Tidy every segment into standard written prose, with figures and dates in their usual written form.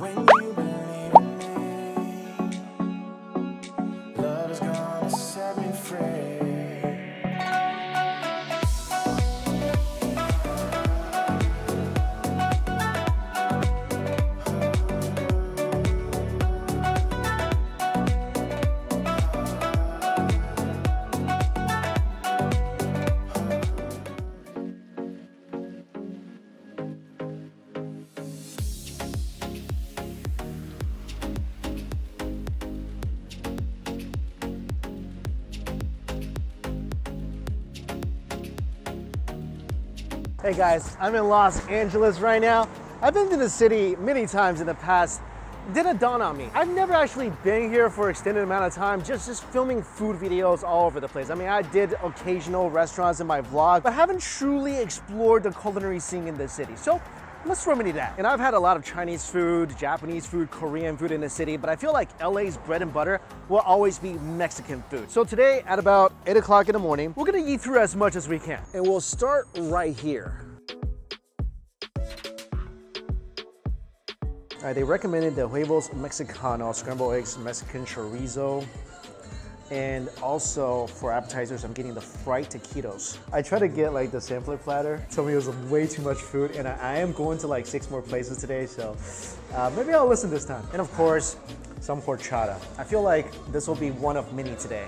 when you believe in me, love is gonna set me free. Hey guys, I'm in Los Angeles right now. I've been to the city many times in the past. It didn't dawn on me. I've never actually been here for an extended amount of time, just filming food videos all over the place. I mean, I did occasional restaurants in my vlog, but haven't truly explored the culinary scene in the city. So let's throw me to that. And I've had a lot of Chinese food, Japanese food, Korean food in the city, but I feel like LA's bread and butter will always be Mexican food. So today at about 8 o'clock in the morning, we're gonna eat through as much as we can. And we'll start right here. All right, they recommended the huevos mexicano, scrambled eggs, Mexican chorizo, and also for appetizers, I'm getting the fried taquitos. I tried to get like the sampler platter. Told me it was way too much food, and I am going to like 6 more places today, so maybe I'll listen this time. And of course, some horchata. I feel like this will be one of many today.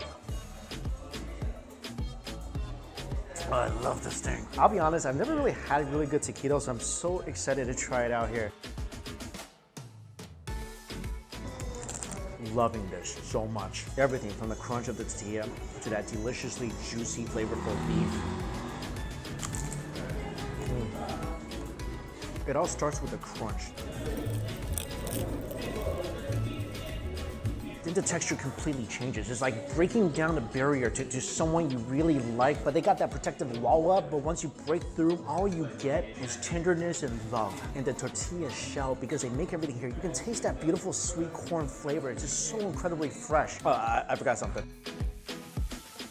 Oh, I love this thing. I'll be honest, I've never really had a really good taquito, so I'm so excited to try it out here. Loving this so much. Everything from the crunch of the tortilla to that deliciously juicy, flavorful beef. It all starts with a crunch. Then the texture completely changes. It's like breaking down the barrier to someone you really like, but they got that protective wall up, but once you break through, all you get is tenderness and love. And the tortilla shell, because they make everything here, you can taste that beautiful sweet corn flavor. It's just so incredibly fresh. Oh, I forgot something.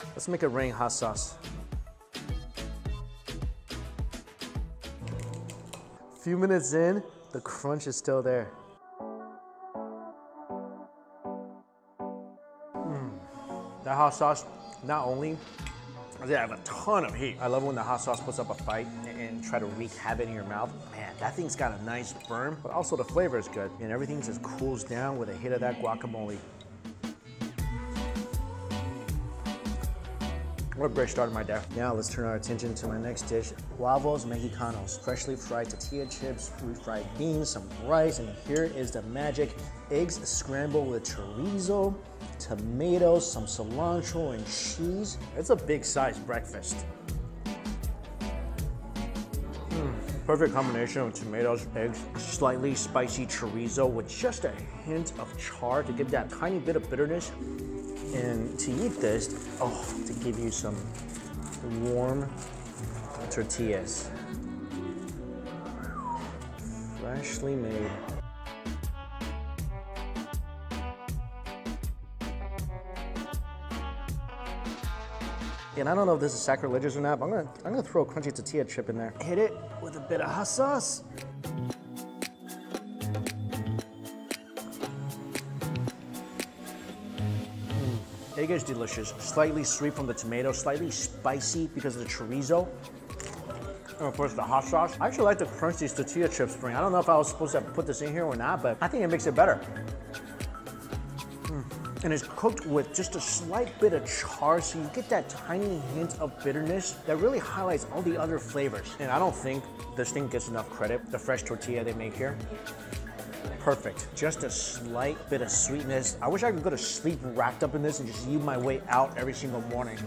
Let's make it rain hot sauce. A few minutes in, the crunch is still there. That hot sauce, not only does it have a ton of heat. I love when the hot sauce puts up a fight and try to wreak havoc in your mouth. Man, that thing's got a nice burn, but also the flavor is good. And everything just cools down with a hit of that guacamole. What a great start to my day. Now let's turn our attention to my next dish, huevos mexicanos, freshly fried tortilla chips, refried beans, some rice, and here is the magic: eggs scrambled with chorizo, tomatoes, some cilantro, and cheese. It's a big size breakfast. Perfect combination of tomatoes, eggs, slightly spicy chorizo with just a hint of char to give that tiny bit of bitterness. And to eat this, to give you some warm tortillas. Freshly made. And I don't know if this is sacrilegious or not, but I'm gonna throw a crunchy tortilla chip in there. Hit it with a bit of hot sauce. Egg is delicious, slightly sweet from the tomato, slightly spicy because of the chorizo. And of course the hot sauce. I actually like the crunch these tortilla chips bring. I don't know if I was supposed to put this in here or not, but I think it makes it better. And it's cooked with just a slight bit of char, so you get that tiny hint of bitterness that really highlights all the other flavors. And I don't think this thing gets enough credit, the fresh tortilla they make here. Perfect. Just a slight bit of sweetness. I wish I could go to sleep wrapped up in this and just eat my way out every single morning.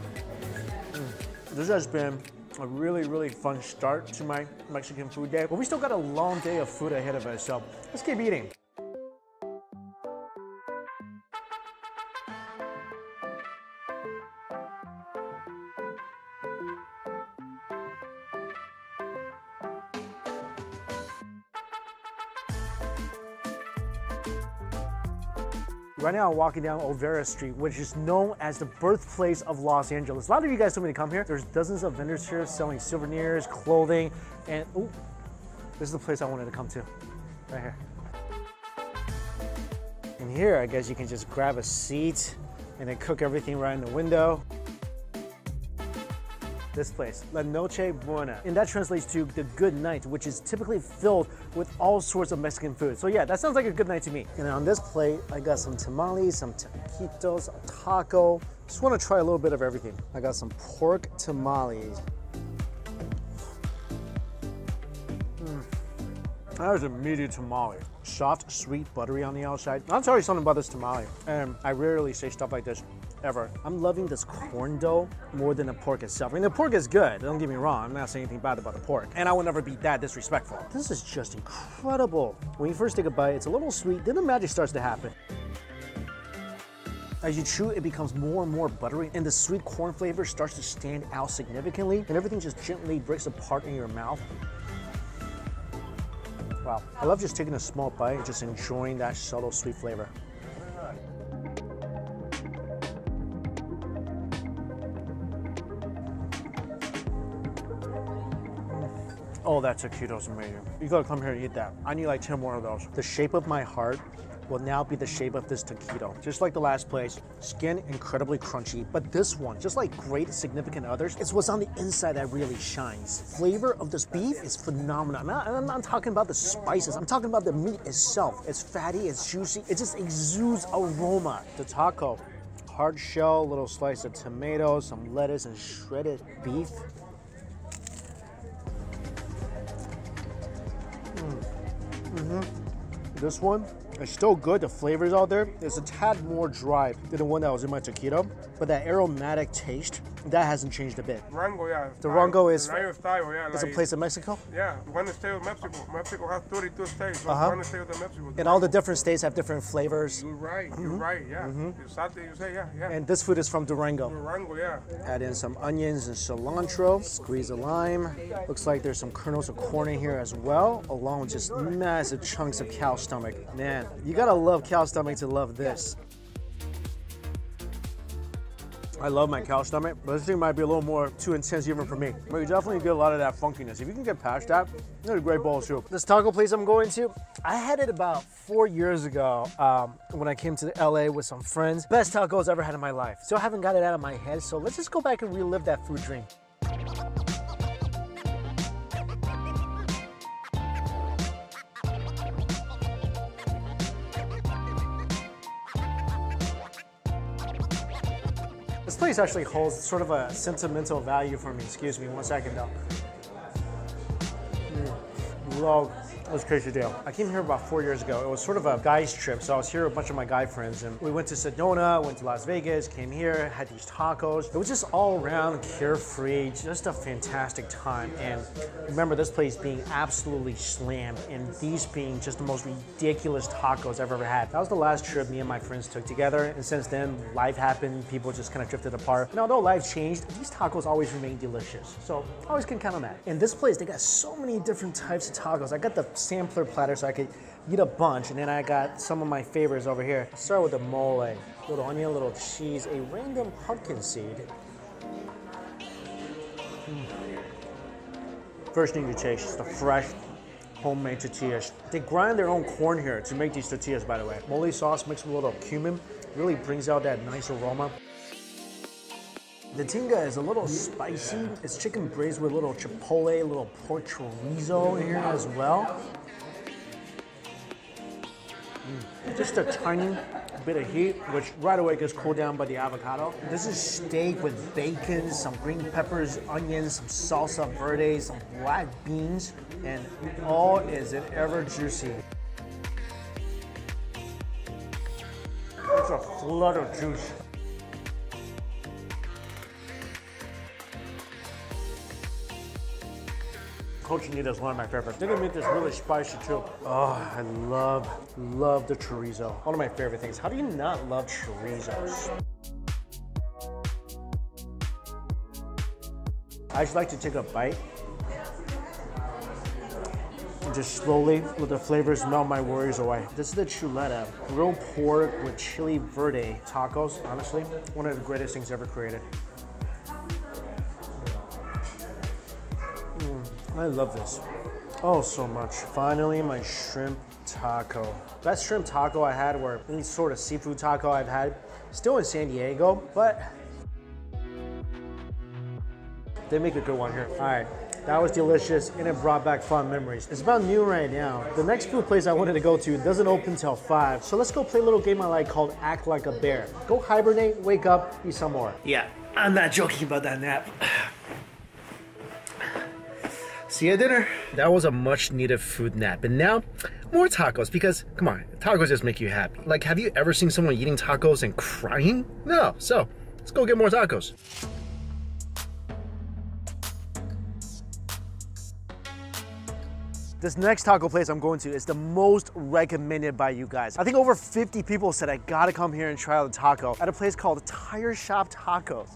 This has been a really, really fun start to my Mexican food day, but we still got a long day of food ahead of us, so let's keep eating. Right now I'm walking down Olvera Street, which is known as the birthplace of Los Angeles. A lot of you guys told me to come here. There's dozens of vendors here selling souvenirs, clothing, and this is the place I wanted to come to, right here. And here, I guess you can just grab a seat and then cook everything right in the window. This place, La Noche Buena. And that translates to the good night, which is typically filled with all sorts of Mexican food. So yeah, that sounds like a good night to me. And on this plate, I got some tamales, some taquitos, a taco. Just want to try a little bit of everything. I got some pork tamales. That is a meaty tamale. Soft, sweet, buttery on the outside. I'll tell you something about this tamale, and I rarely say stuff like this, ever. I'm loving this corn dough more than the pork itself. I mean, the pork is good, don't get me wrong. I'm not saying anything bad about the pork, and I will never be that disrespectful. This is just incredible. When you first take a bite, it's a little sweet, then the magic starts to happen. As you chew, it becomes more and more buttery, and the sweet corn flavor starts to stand out significantly, and everything just gently breaks apart in your mouth. Wow, I love just taking a small bite and just enjoying that subtle sweet flavor. Oh, that taquito's amazing. You gotta come here and eat that. I need like 10 more of those. The shape of my heart will now be the shape of this taquito. Just like the last place, skin incredibly crunchy, but this one, just like great significant others, it's what's on the inside that really shines. Flavor of this beef is phenomenal. I'm not talking about the spices, I'm talking about the meat itself. It's fatty, it's juicy, it just exudes aroma. The taco, hard shell, little slice of tomatoes, some lettuce, and shredded beef. This one, it's still good, the flavor's out there. It's a tad more dry than the one that was in my taquito, but that aromatic taste, that hasn't changed a bit. Rango, yeah. The Rango is style, yeah, it's a place in Mexico? Yeah, one state of Mexico. Mexico has 32 states, so one state of Mexico. And all the different states have different flavors. You're right, yeah. Exactly, you say, yeah. And this food is from Durango. Durango, yeah. Add in some onions and cilantro, squeeze a lime. Looks like there's some kernels of corn in here as well, along with just massive chunks of cow stomach. Man, you gotta love cow stomach to love this. I love my cow stomach, but this thing might be a little more too intense even for me. But you definitely get a lot of that funkiness. If you can get past that, it's a great bowl of soup. This taco place I'm going to, I had it about 4 years ago when I came to LA with some friends. Best tacos I ever had in my life. Still haven't got it out of my head, so let's just go back and relive that food dream. This place actually holds sort of a sentimental value for me. Excuse me, 1 second though. Love this quesadilla. I came here about 4 years ago. It was sort of a guy's trip, so I was here with a bunch of my guy friends, and we went to Sedona, went to Las Vegas, came here, had these tacos. It was just all around carefree, just a fantastic time. And remember this place being absolutely slammed, and these being just the most ridiculous tacos I've ever had. That was the last trip me and my friends took together, and since then, life happened, people just kind of drifted apart. And although life changed, these tacos always remain delicious. So always can count on that. In this place, they got so many different types of tacos. I got the sampler platter so I could eat a bunch, and then I got some of my favorites over here. I'll start with the mole. Little onion, little cheese, a random pumpkin seed. First thing you taste is the fresh homemade tortillas. They grind their own corn here to make these tortillas, by the way. Mole sauce mixed with a little cumin really brings out that nice aroma. The tinga is a little spicy. It's chicken braised with a little chipotle, a little pork chorizo in here as well. Just a tiny bit of heat, which right away gets cooled down by the avocado. This is steak with bacon, some green peppers, onions, some salsa verde, some black beans, and oh, is it ever juicy. It's a flood of juice. Cochinita is one of my favorites. Chicken meat is really spicy too. Oh, I love the chorizo. One of my favorite things. How do you not love chorizos? I just like to take a bite and just slowly let the flavors melt my worries away. This is the chuleta, grilled pork with chili verde tacos. Honestly, one of the greatest things ever created. I love this. Oh, so much. Finally, my shrimp taco. Best shrimp taco I had, or any sort of seafood taco I've had, still in San Diego, but they make a good one here. All right. That was delicious, and it brought back fun memories. It's about noon right now. The next food place I wanted to go to doesn't open till 5, so let's go play a little game I like called Act Like a Bear. Go hibernate, wake up, eat some more. Yeah, I'm not joking about that nap. See you at dinner. That was a much needed food nap, and now more tacos, because come on, tacos just make you happy. Like, have you ever seen someone eating tacos and crying? No, so let's go get more tacos. This next taco place I'm going to is the most recommended by you guys. I think over 50 people said I gotta come here and try out the taco at a place called Tire Shop Tacos.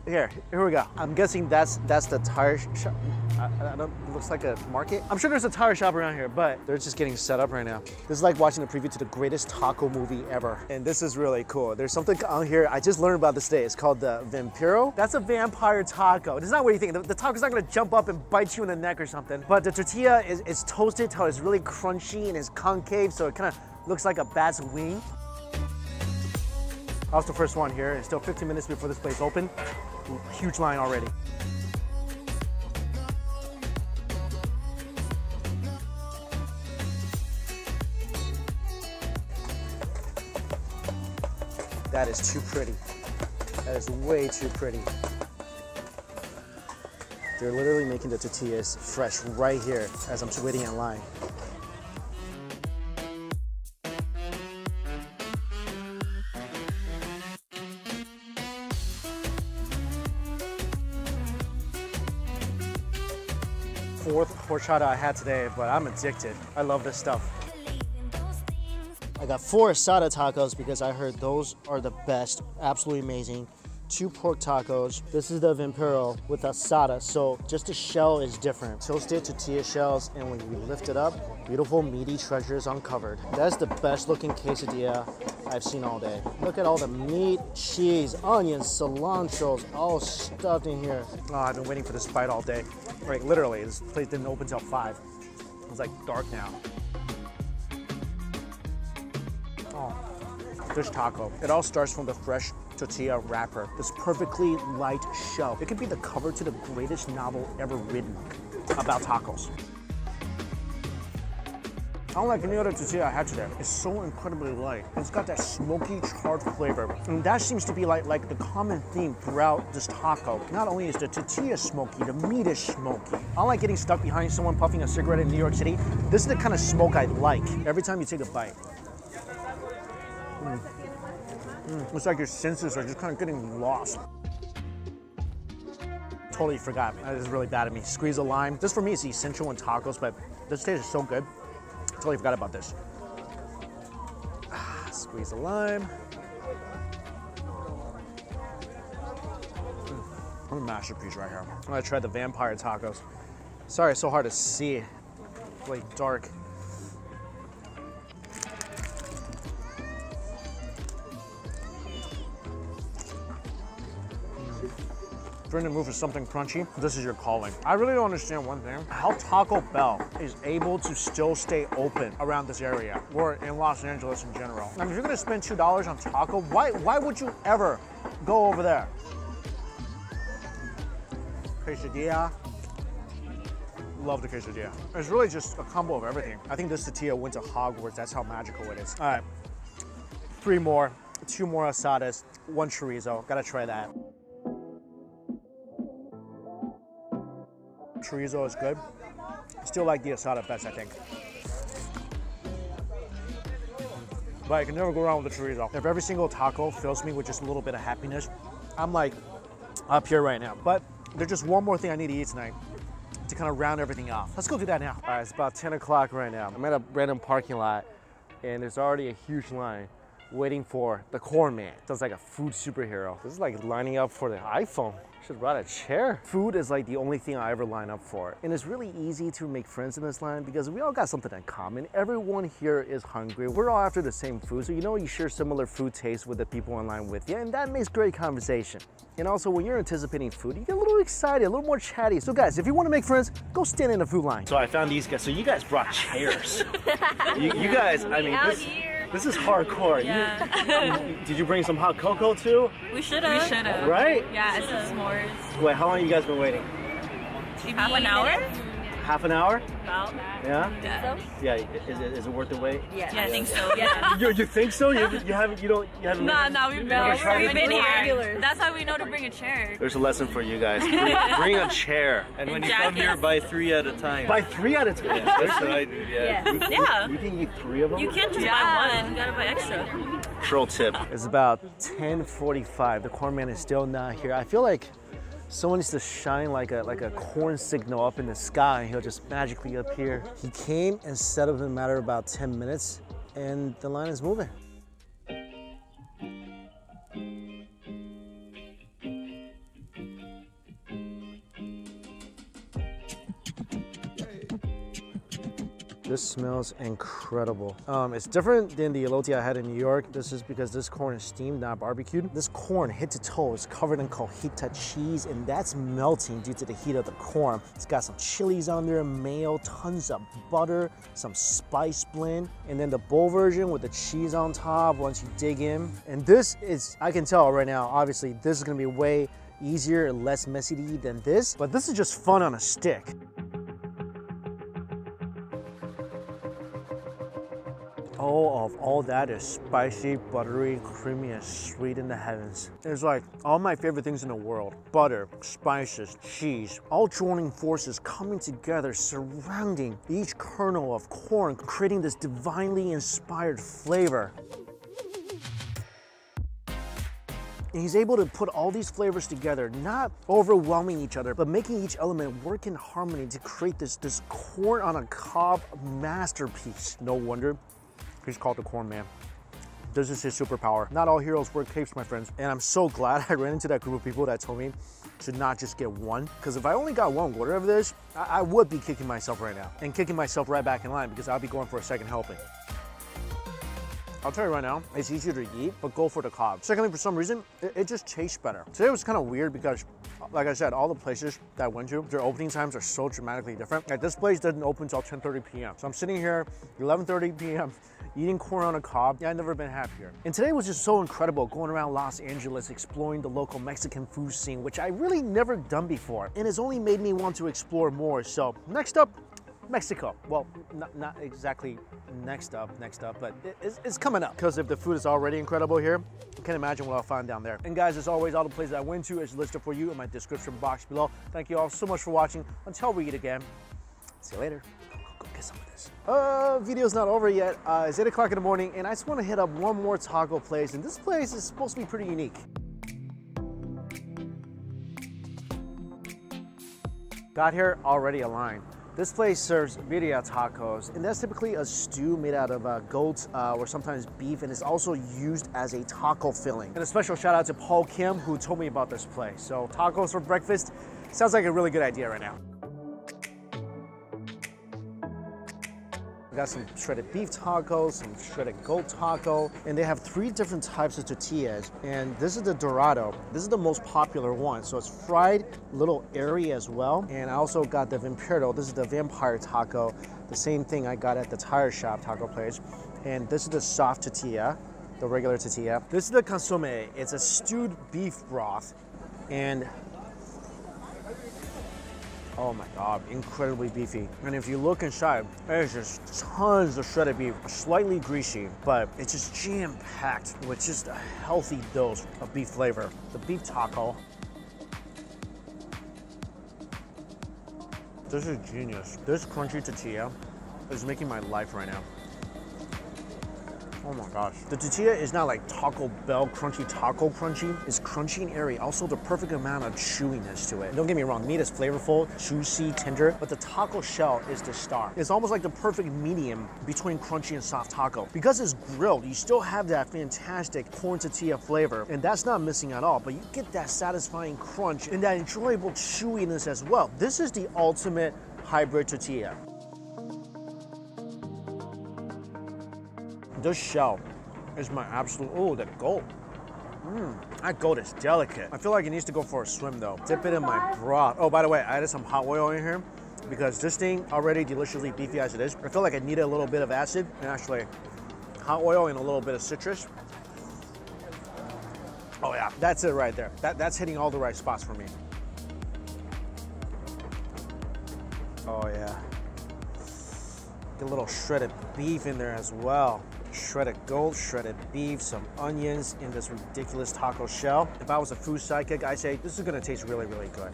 Here we go. I'm guessing that's the tire shop. I don't, it looks like a market. I'm sure there's a tire shop around here, but they're just getting set up right now. This is like watching a preview to the greatest taco movie ever. And this is really cool. There's something on here, I just learned about this today. It's called the Vampiro. That's a vampire taco. It's not what you think. The taco's not gonna jump up and bite you in the neck or something. But the tortilla is toasted till it's really crunchy and it's concave, so it kind of looks like a bat's wing. I was the first one here. It's still 15 minutes before this place opened. Huge line already. That is too pretty. That is way too pretty. They're literally making the tortillas fresh right here as I'm waiting in line. Fourth horchata I had today, but I'm addicted. I love this stuff. I got 4 asada tacos because I heard those are the best, absolutely amazing. 2 pork tacos. This is the Vampiro with asada, so just the shell is different. Toasted tortilla shells, and when you lift it up, beautiful meaty treasures uncovered. That's the best looking quesadilla I've seen all day. Look at all the meat, cheese, onions, cilantros, all stuffed in here. Oh, I've been waiting for this bite all day. Like literally, this place didn't open till 5. It's like dark now. Oh, this taco. It all starts from the fresh tortilla wrapper. This perfectly light shell. It could be the cover to the greatest novel ever written about tacos. I don't like any other tortilla I had today. It's so incredibly light. It's got that smoky, charred flavor. And that seems to be like the common theme throughout this taco. Not only is the tortilla smoky, the meat is smoky. I don't like getting stuck behind someone puffing a cigarette in New York City. This is the kind of smoke I like every time you take a bite. It's like your senses are just kind of getting lost. Totally forgot. That is really bad of me. Squeeze a lime. This for me is essential in tacos, but this taste is so good. Totally forgot about this. Squeeze a lime. What a masterpiece right here. I'm gonna try the vampire tacos. Sorry, it's so hard to see. It's really dark. If you're in the mood for something crunchy, this is your calling. I really don't understand one thing, how Taco Bell is able to still stay open around this area, or in Los Angeles in general. I mean, if you're gonna spend $2 on taco, why would you ever go over there? Quesadilla. Love the quesadilla. It's really just a combo of everything. I think this tortilla went to Hogwarts. That's how magical it is. All right, 3 more, 2 more asadas, 1 chorizo. Gotta try that. Chorizo is good. Still like the asada best, I think. But I can never go wrong with the chorizo. If every single taco fills me with just a little bit of happiness, I'm like up here right now. But there's just one more thing I need to eat tonight to kind of round everything off. Let's go do that now. All right, it's about 10 o'clock right now. I'm at a random parking lot and there's already a huge line waiting for the corn man. Sounds like a food superhero. This is like lining up for the iPhone. Should brought a chair. Food is like the only thing I ever line up for. And it's really easy to make friends in this line because we all got something in common. Everyone here is hungry. We're all after the same food. So you know you share similar food tastes with the people in line with you, and that makes great conversation. And also when you're anticipating food, you get a little excited, a little more chatty. So guys, if you want to make friends, go stand in the food line. So I found these guys. So you guys brought chairs. you guys, I mean, this is hardcore. Yeah. Did you bring some hot cocoa too? We should have. We should have. Right? Yeah, it's some s'mores. Wait, how long have you guys been waiting? Half an hour? Half an hour? About that. Yeah? Yeah. Yeah, is it worth the wait? Yeah, I think so. Yeah. You think so? You haven't No, we've been here. That's how we know to bring a chair. There's a lesson for you guys. Bring a chair. And when you come here, buy 3 at a time. Buy 3 at a time? Yeah, that's what I do, yeah. Yeah. You can eat 3 of them? You can't just buy one. You gotta buy extra. Pro tip. It's about 10:45. The corn man is still not here. I feel like someone needs to shine like a corn signal up in the sky. He'll just magically appear. He came and set up in a matter of about 10 minutes, and the line is moving. This smells incredible. It's different than the elote I had in New York. This is because this corn is steamed, not barbecued. This corn, head to toe, is covered in cojita cheese, and that's melting due to the heat of the corn. It's got some chilies on there, mayo, tons of butter, some spice blend, and then the bowl version with the cheese on top once you dig in. And this is, I can tell right now, obviously, this is gonna be way easier and less messy to eat than this, but this is just fun on a stick. Of all that is spicy, buttery, creamy, and sweet in the heavens. It's like all my favorite things in the world. Butter, spices, cheese, all joining forces coming together, surrounding each kernel of corn, creating this divinely inspired flavor. And he's able to put all these flavors together, not overwhelming each other, but making each element work in harmony to create this corn on a cob masterpiece. No wonder he's called the corn man. This is his superpower. Not all heroes wear capes, my friends. And I'm so glad I ran into that group of people that told me to not just get one. Because if I only got one quarter of this, I would be kicking myself right now. And kicking myself right back in line because I'll be going for a second helping. I'll tell you right now, it's easier to eat, but go for the cob. Secondly, for some reason, it just tastes better. Today was kind of weird because, like I said, all the places that I went to, their opening times are so dramatically different. Like this place doesn't open until 10:30 p.m. So I'm sitting here, 11:30 p.m., eating corn on a cob. Yeah, I've never been happier. And today was just so incredible going around Los Angeles, exploring the local Mexican food scene, which I really never done before. And it's only made me want to explore more. So next up, Mexico. Well, not exactly next up, but it's coming up. Because if the food is already incredible here, I can't imagine what I'll find down there. And guys, as always, all the places I went to is listed for you in my description box below. Thank you all so much for watching. Until we eat again, see you later. Go get some of this. Video's not over yet. It's 8 o'clock in the morning, and I just want to hit up one more taco place. And this place is supposed to be pretty unique. Got here, already a line. This place serves birria tacos, and that's typically a stew made out of goat or sometimes beef, and it's also used as a taco filling. And a special shout out to Paul Kim, who told me about this place. So tacos for breakfast sounds like a really good idea right now. I got some shredded beef tacos, some shredded goat taco, and they have 3 different types of tortillas. And this is the Dorado. This is the most popular one. So it's fried, a little airy as well. And I also got the Vampiro. This is the vampire taco. The same thing I got at the tire shop taco place. And this is the soft tortilla, the regular tortilla. This is the consomme. It's a stewed beef broth. And oh my God, incredibly beefy. And if you look inside, there's just tons of shredded beef, slightly greasy, but it's just jam-packed with just a healthy dose of beef flavor. The beef taco. This is genius. This crunchy tortilla is making my life right now. Oh my gosh. The tortilla is not like Taco Bell crunchy taco crunchy. It's crunchy and airy. Also the perfect amount of chewiness to it. Don't get me wrong, meat is flavorful, juicy, tender, but the taco shell is the star. It's almost like the perfect medium between crunchy and soft taco. Because it's grilled, you still have that fantastic corn tortilla flavor, and that's not missing at all, but you get that satisfying crunch and that enjoyable chewiness as well. This is the ultimate hybrid tortilla. This shell is my absolute, oh, that goat. That goat is delicate. I feel like it needs to go for a swim though. Dip it in my broth. Oh, by the way, I added some hot oil in here because this thing already deliciously beefy as it is. I feel like I needed a little bit of acid and actually hot oil and a little bit of citrus. Oh yeah, that's it right there. That's hitting all the right spots for me. Oh yeah. Get a little shredded beef in there as well. Shredded goat, shredded beef, some onions in this ridiculous taco shell. If I was a food psychic, I'd say this is gonna taste really, really good.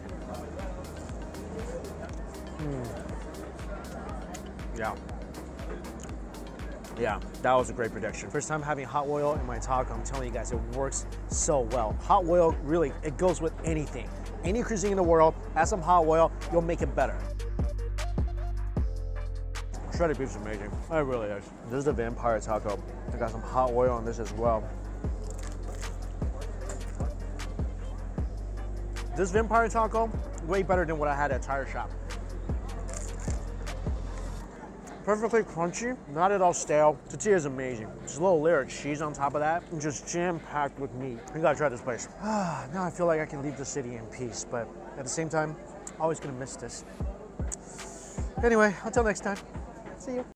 Yeah. Yeah, that was a great prediction. First time having hot oil in my taco, I'm telling you guys, it works so well. Hot oil, really, it goes with anything. Any cuisine in the world, add some hot oil, you'll make it better. Shredded beef's amazing. It really is. This is the vampire taco. I got some hot oil on this as well. This vampire taco, way better than what I had at Tire Shop. Perfectly crunchy, not at all stale. Tortilla is amazing. Just a little layer of cheese on top of that, and just jam-packed with meat. You gotta try this place. Now I feel like I can leave the city in peace, but at the same time, always gonna miss this. Anyway, until next time. See you.